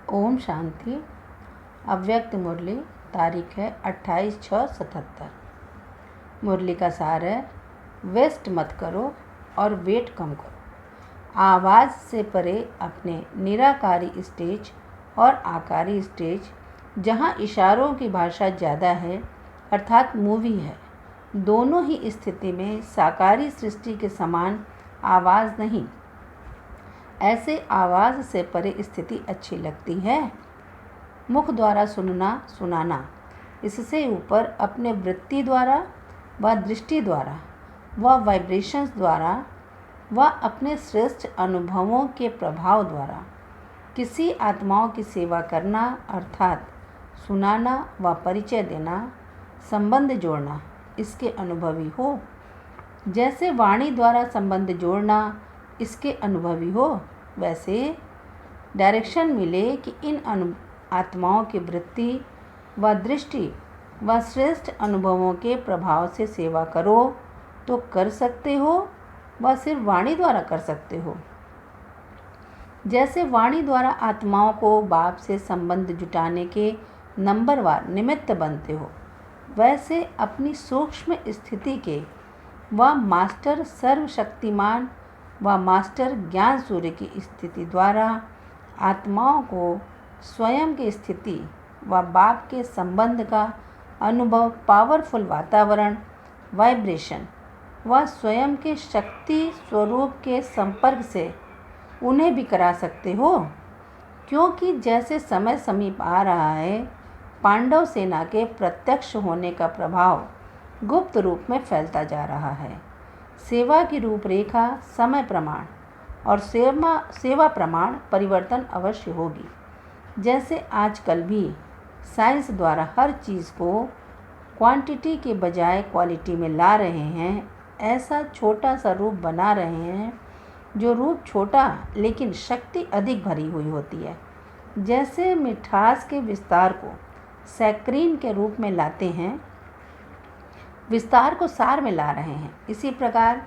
ओम शांति। अव्यक्त मुरली, तारीख है 28/6/77। मुरली का सार है, वेस्ट मत करो और वेट कम करो। आवाज़ से परे अपने निराकारी स्टेज और आकारी स्टेज, जहाँ इशारों की भाषा ज़्यादा है अर्थात मूवी है, दोनों ही स्थिति में साकारी सृष्टि के समान आवाज़ नहीं, ऐसे आवाज़ से परे स्थिति अच्छी लगती है। मुख द्वारा सुनना सुनाना, इससे ऊपर अपने वृत्ति द्वारा व दृष्टि द्वारा व वाइब्रेशंस द्वारा व अपने श्रेष्ठ अनुभवों के प्रभाव द्वारा किसी आत्माओं की सेवा करना अर्थात सुनाना व परिचय देना, संबंध जोड़ना, इसके अनुभवी हो। जैसे वाणी द्वारा संबंध जोड़ना इसके अनुभवी हो, वैसे डायरेक्शन मिले कि इन आत्माओं की वृत्ति व दृष्टि व श्रेष्ठ अनुभवों के प्रभाव से सेवा करो तो कर सकते हो व सिर्फ वाणी द्वारा कर सकते हो। जैसे वाणी द्वारा आत्माओं को बाप से संबंध जुटाने के नंबरवार निमित्त बनते हो, वैसे अपनी सूक्ष्म स्थिति के व मास्टर सर्वशक्तिमान व मास्टर ज्ञान सूर्य की स्थिति द्वारा आत्माओं को स्वयं की स्थिति व बाप के संबंध का अनुभव, पावरफुल वातावरण, वाइब्रेशन व स्वयं के शक्ति स्वरूप के संपर्क से उन्हें भी करा सकते हो। क्योंकि जैसे समय समीप आ रहा है, पांडव सेना के प्रत्यक्ष होने का प्रभाव गुप्त रूप में फैलता जा रहा है। सेवा की रूपरेखा समय प्रमाण और सेवा प्रमाण परिवर्तन अवश्य होगी। जैसे आजकल भी साइंस द्वारा हर चीज़ को क्वांटिटी के बजाय क्वालिटी में ला रहे हैं, ऐसा छोटा सा रूप बना रहे हैं जो रूप छोटा लेकिन शक्ति अधिक भरी हुई होती है। जैसे मिठास के विस्तार को सैक्रीन के रूप में लाते हैं, विस्तार को सार में ला रहे हैं, इसी प्रकार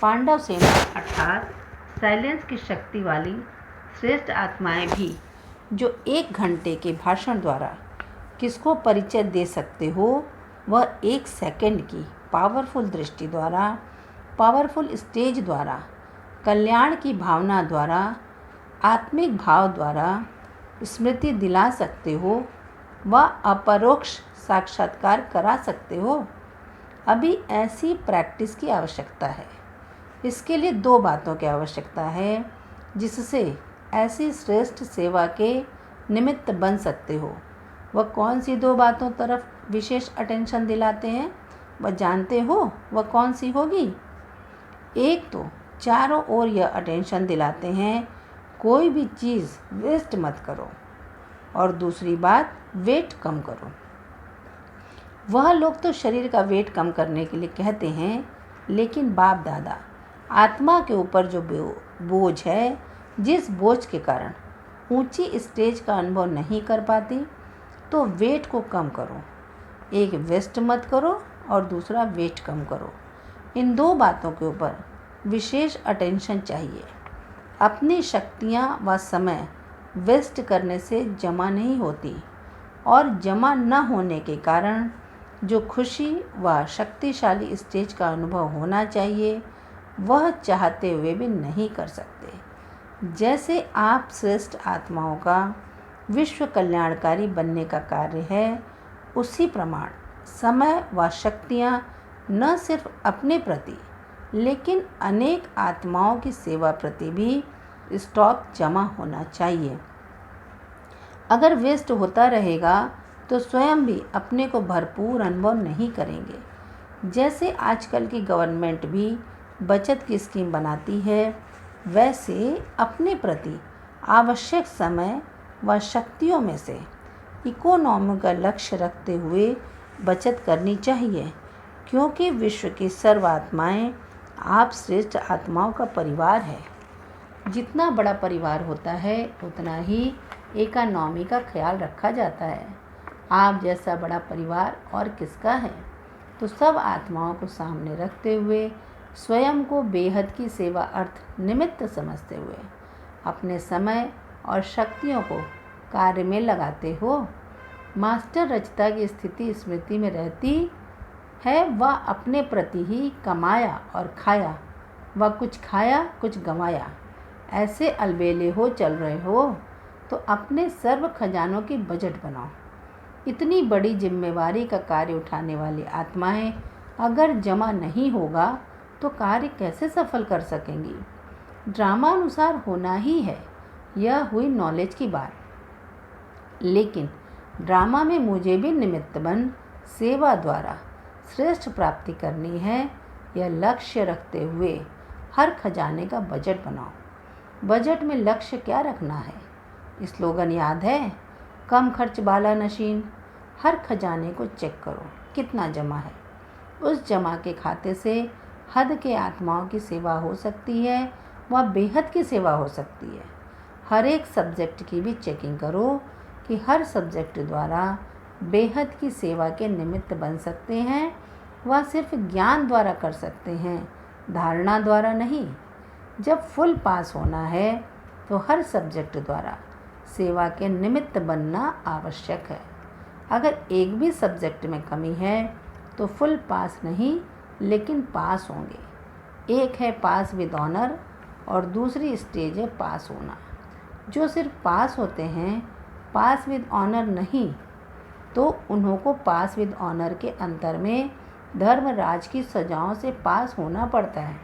पांडव सेना अर्थात साइलेंस की शक्ति वाली श्रेष्ठ आत्माएं भी, जो 1 घंटे के भाषण द्वारा किसको परिचय दे सकते हो, वह 1 सेकंड की पावरफुल दृष्टि द्वारा, पावरफुल स्टेज द्वारा, कल्याण की भावना द्वारा, आत्मिक भाव द्वारा स्मृति दिला सकते हो व अपरोक्ष साक्षात्कार करा सकते हो। अभी ऐसी प्रैक्टिस की आवश्यकता है। इसके लिए 2 बातों की आवश्यकता है जिससे ऐसी श्रेष्ठ सेवा के निमित्त बन सकते हो। वह कौन सी 2 बातों तरफ विशेष अटेंशन दिलाते हैं, वह जानते हो वह कौन सी होगी? एक तो चारों ओर यह अटेंशन दिलाते हैं कोई भी चीज़ वेस्ट मत करो, और दूसरी बात वेट कम करो। वह लोग तो शरीर का वेट कम करने के लिए कहते हैं, लेकिन बाप दादा आत्मा के ऊपर जो बोझ है, जिस बोझ के कारण ऊंची स्टेज का अनुभव नहीं कर पाती, तो वेट को कम करो। एक वेस्ट मत करो और दूसरा वेट कम करो। इन 2 बातों के ऊपर विशेष अटेंशन चाहिए। अपनी शक्तियाँ व समय वेस्ट करने से जमा नहीं होती, और जमा न होने के कारण जो खुशी व शक्तिशाली स्टेज का अनुभव होना चाहिए, वह चाहते हुए भी नहीं कर सकते। जैसे आप श्रेष्ठ आत्माओं का विश्व कल्याणकारी बनने का कार्य है, उसी प्रमाण समय व शक्तियाँ न सिर्फ अपने प्रति लेकिन अनेक आत्माओं की सेवा प्रति भी स्टॉक जमा होना चाहिए। अगर वेस्ट होता रहेगा तो स्वयं भी अपने को भरपूर अनुभव नहीं करेंगे। जैसे आजकल की गवर्नमेंट भी बचत की स्कीम बनाती है, वैसे अपने प्रति आवश्यक समय व शक्तियों में से इकोनॉमी का लक्ष्य रखते हुए बचत करनी चाहिए। क्योंकि विश्व की सर्व आत्माएँ आप श्रेष्ठ आत्माओं का परिवार है। जितना बड़ा परिवार होता है, उतना ही इकोनॉमी का ख्याल रखा जाता है। आप जैसा बड़ा परिवार और किसका है? तो सब आत्माओं को सामने रखते हुए स्वयं को बेहद की सेवा अर्थ निमित्त समझते हुए अपने समय और शक्तियों को कार्य में लगाते हो। मास्टर रचता की स्थिति स्मृति में रहती है, वह अपने प्रति ही कमाया और खाया, वह कुछ खाया कुछ गंवाया। ऐसे अलबेले हो चल रहे हो तो अपने सर्व खजानों की बजट बनाओ। इतनी बड़ी जिम्मेवारी का कार्य उठाने वाली आत्माएं अगर जमा नहीं होगा तो कार्य कैसे सफल कर सकेंगी। ड्रामा अनुसार होना ही है, यह हुई नॉलेज की बात। लेकिन ड्रामा में मुझे भी निमित्त बन सेवा द्वारा श्रेष्ठ प्राप्ति करनी है, यह लक्ष्य रखते हुए हर खजाने का बजट बनाओ। बजट में लक्ष्य क्या रखना है? स्लोगन याद है? कम खर्च वाला नशीन। हर खजाने को चेक करो कितना जमा है। उस जमा के खाते से हद के आत्माओं की सेवा हो सकती है, वह बेहद की सेवा हो सकती है। हर एक सब्जेक्ट की भी चेकिंग करो कि हर सब्जेक्ट द्वारा बेहद की सेवा के निमित्त बन सकते हैं। वह सिर्फ ज्ञान द्वारा कर सकते हैं, धारणा द्वारा नहीं। जब फुल पास होना है तो हर सब्जेक्ट द्वारा सेवा के निमित्त बनना आवश्यक है। अगर एक भी सब्जेक्ट में कमी है तो फुल पास नहीं लेकिन पास होंगे। एक है पास विद ऑनर और दूसरी स्टेज है पास होना। जो सिर्फ पास होते हैं, पास विद ऑनर नहीं, तो उन्हों को पास विद ऑनर के अंतर में धर्मराज की सजाओं से पास होना पड़ता है,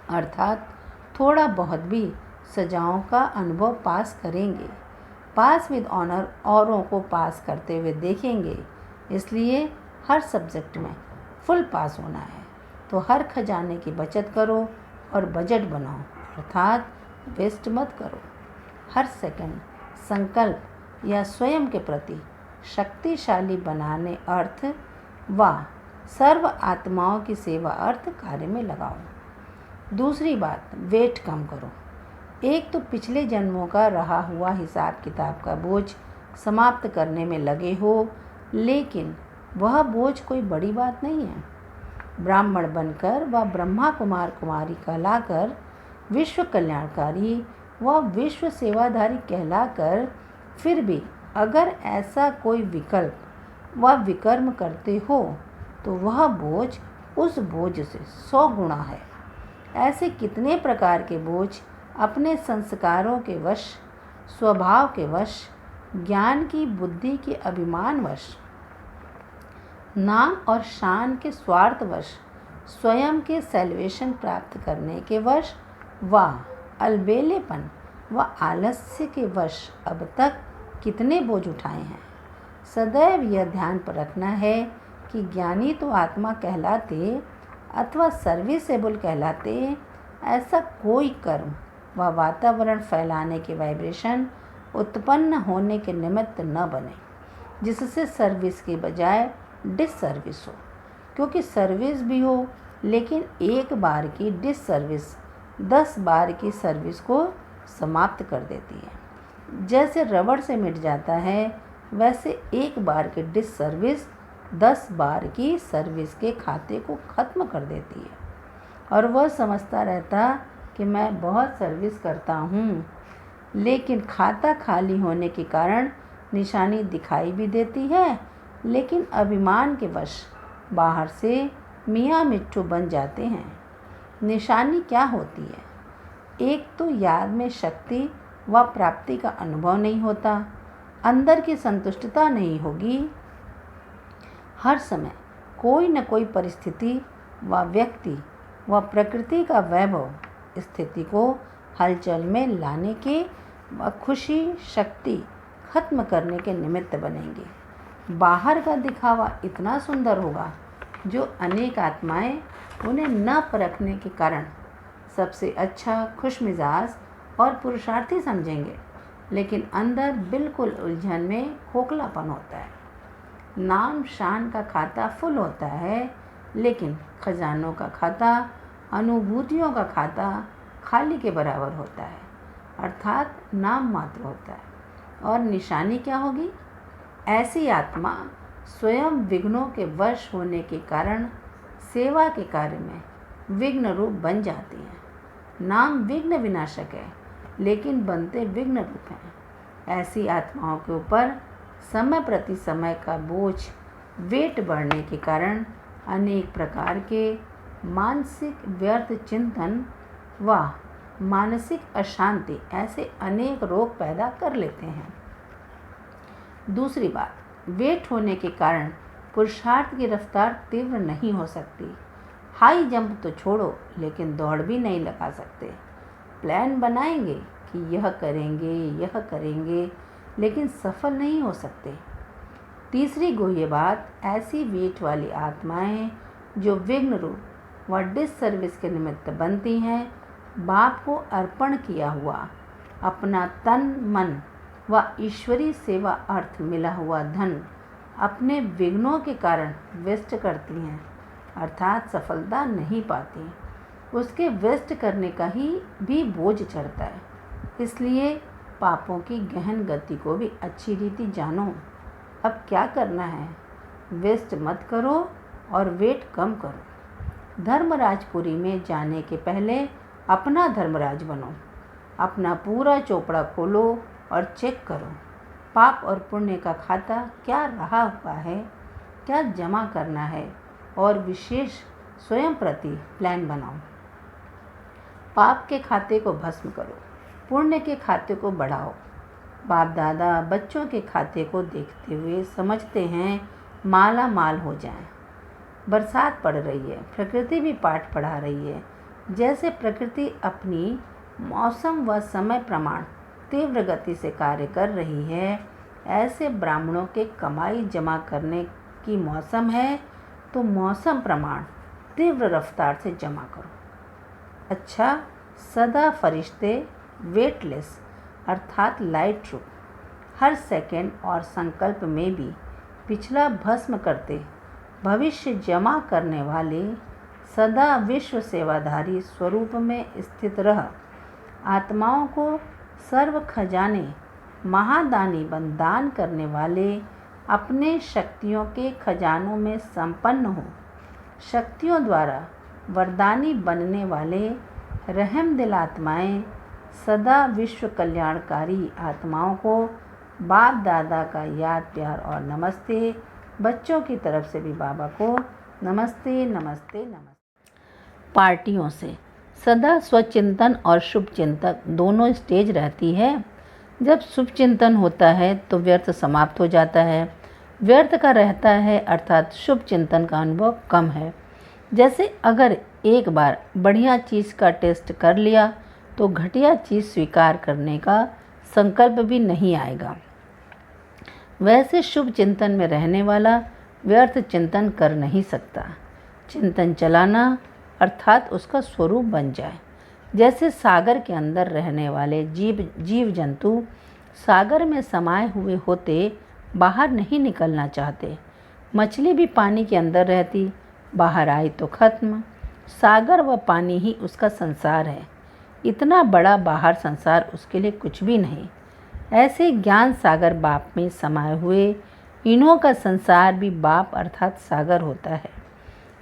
अर्थात थोड़ा बहुत भी सजाओं का अनुभव पास करेंगे। पास विद ऑनर औरों को पास करते हुए देखेंगे। इसलिए हर सब्जेक्ट में फुल पास होना है तो हर खजाने की बचत करो और बजट बनाओ, अर्थात वेस्ट मत करो। हर सेकंड संकल्प या स्वयं के प्रति शक्तिशाली बनाने अर्थ व सर्व आत्माओं की सेवा अर्थ कार्य में लगाओ। दूसरी बात, वेट कम करो। एक तो पिछले जन्मों का रहा हुआ हिसाब किताब का बोझ समाप्त करने में लगे हो, लेकिन वह बोझ कोई बड़ी बात नहीं है। ब्राह्मण बनकर व ब्रह्मा कुमार कुमारी कहलाकर विश्व कल्याणकारी व विश्व सेवाधारी कहलाकर फिर भी अगर ऐसा कोई विकल्प व विकर्म करते हो तो वह बोझ उस बोझ से 100 गुना है। ऐसे कितने प्रकार के बोझ अपने संस्कारों के वश, स्वभाव के वश, ज्ञान की बुद्धि के अभिमानवश, नाम और शान के स्वार्थवश, स्वयं के सैल्वेशन प्राप्त करने के वश व अलबेलेपन व आलस्य के वश अब तक कितने बोझ उठाए हैं। सदैव यह ध्यान पर रखना है कि ज्ञानी तो आत्मा कहलाते अथवा सर्विसेबल कहलाते, ऐसा कोई कर्म व वातावरण फैलाने के वाइब्रेशन उत्पन्न होने के निमित्त न बने जिससे सर्विस के बजाय डिससर्विस हो। क्योंकि सर्विस भी हो लेकिन एक बार की डिससर्विस 10 बार की सर्विस को समाप्त कर देती है। जैसे रबड़ से मिट जाता है, वैसे एक बार की डिससर्विस 10 बार की सर्विस के खाते को ख़त्म कर देती है। और वह समझता रहता कि मैं बहुत सर्विस करता हूँ, लेकिन खाता खाली होने के कारण निशानी दिखाई भी देती है, लेकिन अभिमान के वश बाहर से मियाँ मिट्ठू बन जाते हैं। निशानी क्या होती है? एक तो याद में शक्ति व प्राप्ति का अनुभव नहीं होता, अंदर की संतुष्टता नहीं होगी। हर समय कोई न कोई परिस्थिति व व्यक्ति व प्रकृति का वैभव स्थिति को हलचल में लाने के व खुशी शक्ति खत्म करने के निमित्त बनेंगे। बाहर का दिखावा इतना सुंदर होगा जो अनेक आत्माएं उन्हें न परखने के कारण सबसे अच्छा, खुशमिजाज और पुरुषार्थी समझेंगे, लेकिन अंदर बिल्कुल उलझन में खोखलापन होता है। नाम शान का खाता फुल होता है, लेकिन खजानों का खाता, अनुभूतियों का खाता खाली के बराबर होता है, अर्थात नाम मात्र होता है। और निशानी क्या होगी? ऐसी आत्मा स्वयं विघ्नों के वश होने के कारण सेवा के कार्य में विघ्न रूप बन जाती है। नाम विघ्न विनाशक है, लेकिन बनते विघ्न रूप हैं। ऐसी आत्माओं के ऊपर समय प्रति समय का बोझ, वेट बढ़ने के कारण अनेक प्रकार के मानसिक व्यर्थ चिंतन व मानसिक अशांति ऐसे अनेक रोग पैदा कर लेते हैं। दूसरी बात, वेट होने के कारण पुरुषार्थ की रफ्तार तीव्र नहीं हो सकती। हाई जंप तो छोड़ो, लेकिन दौड़ भी नहीं लगा सकते। प्लान बनाएंगे कि यह करेंगे, लेकिन सफल नहीं हो सकते। तीसरी गुह्य बात, ऐसी वेट वाली आत्माएं जो विघ्न रूप व डिससर्विस के निमित्त बनती हैं, बाप को अर्पण किया हुआ अपना तन मन व ईश्वरीय सेवा अर्थ मिला हुआ धन अपने विघ्नों के कारण वेस्ट करती हैं, अर्थात सफलता नहीं पाती। उसके वेस्ट करने का ही भी बोझ चढ़ता है। इसलिए पापों की गहन गति को भी अच्छी रीति जानो। अब क्या करना है, वेस्ट मत करो और वेट कम करो। धर्मराजपुरी में जाने के पहले अपना धर्मराज बनो। अपना पूरा चोपड़ा खोलो और चेक करो, पाप और पुण्य का खाता क्या रहा हुआ है, क्या जमा करना है, और विशेष स्वयं प्रति प्लान बनाओ। पाप के खाते को भस्म करो, पुण्य के खाते को बढ़ाओ। बाप दादा बच्चों के खाते को देखते हुए समझते हैं माला माल हो जाएं। बरसात पड़ रही है, प्रकृति भी पाठ पढ़ा रही है। जैसे प्रकृति अपनी मौसम व समय प्रमाण तीव्र गति से कार्य कर रही है, ऐसे ब्राह्मणों के कमाई जमा करने की मौसम है, तो मौसम प्रमाण तीव्र रफ्तार से जमा करो। अच्छा, सदा फरिश्ते वेटलेस अर्थात लाइट रूप हर सेकंड और संकल्प में भी पिछला भस्म करते भविष्य जमा करने वाले सदा विश्व सेवाधारी स्वरूप में स्थित रह आत्माओं को सर्व खजाने महादानी बन दान करने वाले अपने शक्तियों के खजानों में संपन्न हो। शक्तियों द्वारा वरदानी बनने वाले रहम दिल आत्माएं सदा विश्व कल्याणकारी आत्माओं को बाप दादा का याद प्यार और नमस्ते। बच्चों की तरफ से भी बाबा को नमस्ते नमस्ते नमस्ते। पार्टियों से सदा स्वचिंतन और शुभ चिंतक दोनों स्टेज रहती है। जब शुभ चिंतन होता है तो व्यर्थ समाप्त हो जाता है, व्यर्थ का रहता है अर्थात शुभ चिंतन का अनुभव कम है। जैसे अगर एक बार बढ़िया चीज़ का टेस्ट कर लिया तो घटिया चीज़ स्वीकार करने का संकल्प भी नहीं आएगा। वैसे शुभ चिंतन में रहने वाला व्यर्थ चिंतन कर नहीं सकता। चिंतन चलाना अर्थात उसका स्वरूप बन जाए। जैसे सागर के अंदर रहने वाले जीव जंतु सागर में समाये हुए होते बाहर नहीं निकलना चाहते। मछली भी पानी के अंदर रहती, बाहर आई तो खत्म। सागर व पानी ही उसका संसार है। इतना बड़ा बाहर संसार उसके लिए कुछ भी नहीं। ऐसे ज्ञान सागर बाप में समाये हुए इन्हों का संसार भी बाप अर्थात सागर होता है।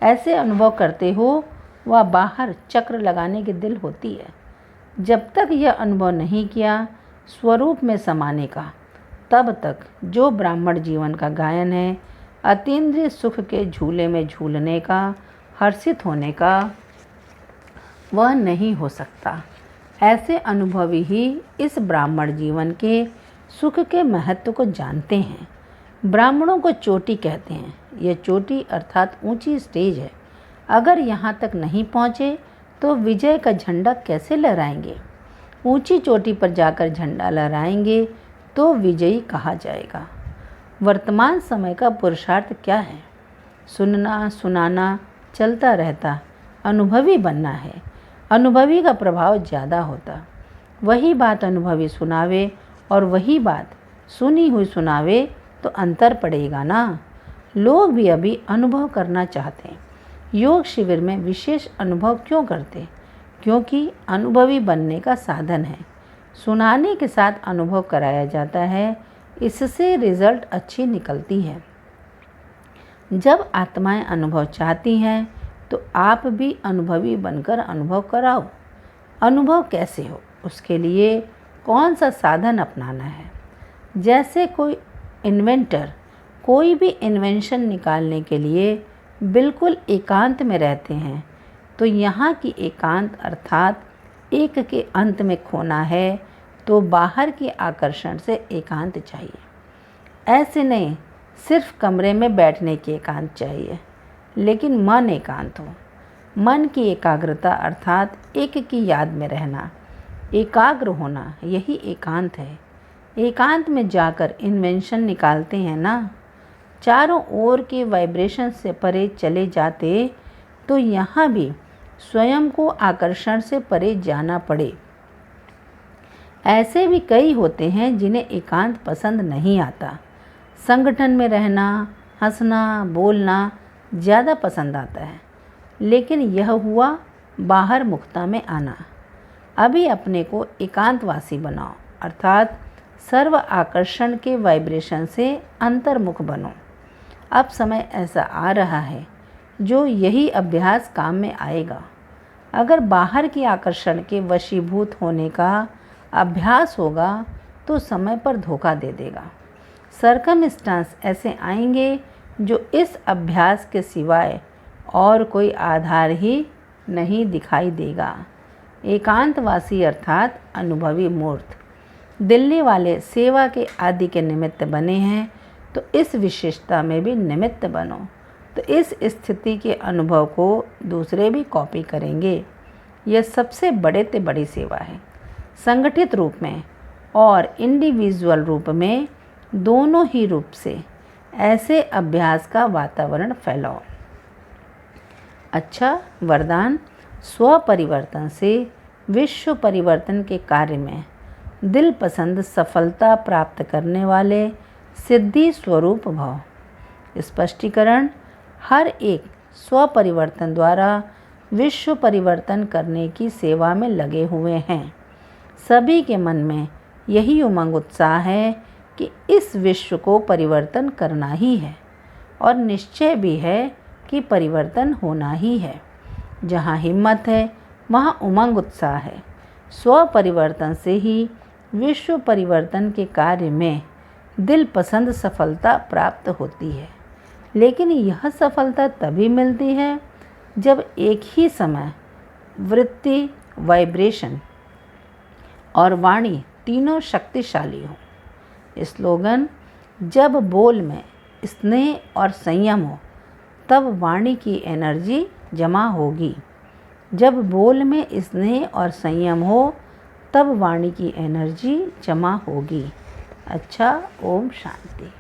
ऐसे अनुभव करते हो वह बाहर चक्र लगाने की दिल होती है। जब तक यह अनुभव नहीं किया स्वरूप में समाने का, तब तक जो ब्राह्मण जीवन का गायन है अतीन्द्रिय सुख के झूले में झूलने का, हर्षित होने का, वह नहीं हो सकता। ऐसे अनुभवी ही इस ब्राह्मण जीवन के सुख के महत्व को जानते हैं। ब्राह्मणों को चोटी कहते हैं। यह चोटी अर्थात ऊंची स्टेज है। अगर यहाँ तक नहीं पहुँचे तो विजय का झंडा कैसे लहराएंगे? ऊंची चोटी पर जाकर झंडा लहराएंगे तो विजयी कहा जाएगा। वर्तमान समय का पुरुषार्थ क्या है? सुनना सुनाना चलता रहता, अनुभवी बनना है। अनुभवी का प्रभाव ज़्यादा होता। वही बात अनुभवी सुनावे और वही बात सुनी हुई सुनावे तो अंतर पड़ेगा ना। लोग भी अभी अनुभव करना चाहते हैं। योग शिविर में विशेष अनुभव क्यों करते? क्योंकि अनुभवी बनने का साधन है। सुनाने के साथ अनुभव कराया जाता है, इससे रिजल्ट अच्छी निकलती है। जब आत्माएं अनुभव चाहती हैं तो आप भी अनुभवी बनकर अनुभव कराओ। अनुभव कैसे हो, उसके लिए कौन सा साधन अपनाना है? जैसे कोई भी इन्वेंशन निकालने के लिए बिल्कुल एकांत में रहते हैं, तो यहाँ की एकांत अर्थात एक के अंत में खोना है तो बाहर के आकर्षण से एकांत चाहिए। ऐसे नहीं सिर्फ कमरे में बैठने की एकांत चाहिए, लेकिन मन एकांत हो। मन की एकाग्रता अर्थात एक की याद में रहना, एकाग्र होना, यही एकांत है। एकांत में जाकर इन्वेंशन निकालते हैं ना, चारों ओर के वाइब्रेशन से परे चले जाते तो यहाँ भी स्वयं को आकर्षण से परे जाना पड़े। ऐसे भी कई होते हैं जिन्हें एकांत पसंद नहीं आता। संगठन में रहना, हंसना, बोलना ज़्यादा पसंद आता है, लेकिन यह हुआ बाहर मुक्ता में आना। अभी अपने को एकांतवासी बनाओ अर्थात सर्व आकर्षण के वाइब्रेशन से अंतर्मुख बनो। अब समय ऐसा आ रहा है जो यही अभ्यास काम में आएगा। अगर बाहर के आकर्षण के वशीभूत होने का अभ्यास होगा तो समय पर धोखा दे देगा। सर्कमस्टांस ऐसे आएंगे जो इस अभ्यास के सिवाय और कोई आधार ही नहीं दिखाई देगा। एकांतवासी अर्थात अनुभवी मूर्त। दिल्ली वाले सेवा के आदि के निमित्त बने हैं, तो इस विशेषता में भी निमित्त बनो, तो इस स्थिति के अनुभव को दूसरे भी कॉपी करेंगे। यह सबसे बड़े से बड़ी सेवा है। संगठित रूप में और इंडिविजुअल रूप में, दोनों ही रूप से ऐसे अभ्यास का वातावरण फैलाओ। अच्छा वरदान, स्व परिवर्तन से विश्व परिवर्तन के कार्य में दिल पसंद सफलता प्राप्त करने वाले सिद्धि स्वरूप भव। स्पष्टीकरण, हर एक स्व परिवर्तन द्वारा विश्व परिवर्तन करने की सेवा में लगे हुए हैं। सभी के मन में यही उमंग उत्साह है कि इस विश्व को परिवर्तन करना ही है, और निश्चय भी है कि परिवर्तन होना ही है। जहाँ हिम्मत है वहाँ उमंग उत्साह है। स्व परिवर्तन से ही विश्व परिवर्तन के कार्य में दिल पसंद सफलता प्राप्त होती है। लेकिन यह सफलता तभी मिलती है जब एक ही समय वृत्ति, वाइब्रेशन और वाणी तीनों शक्तिशाली हो। स्लोगन, जब बोल में स्नेह और संयम हो तब वाणी की एनर्जी जमा होगी। जब बोल में स्नेह और संयम हो तब वाणी की एनर्जी जमा होगी। अच्छा, ओम शांति।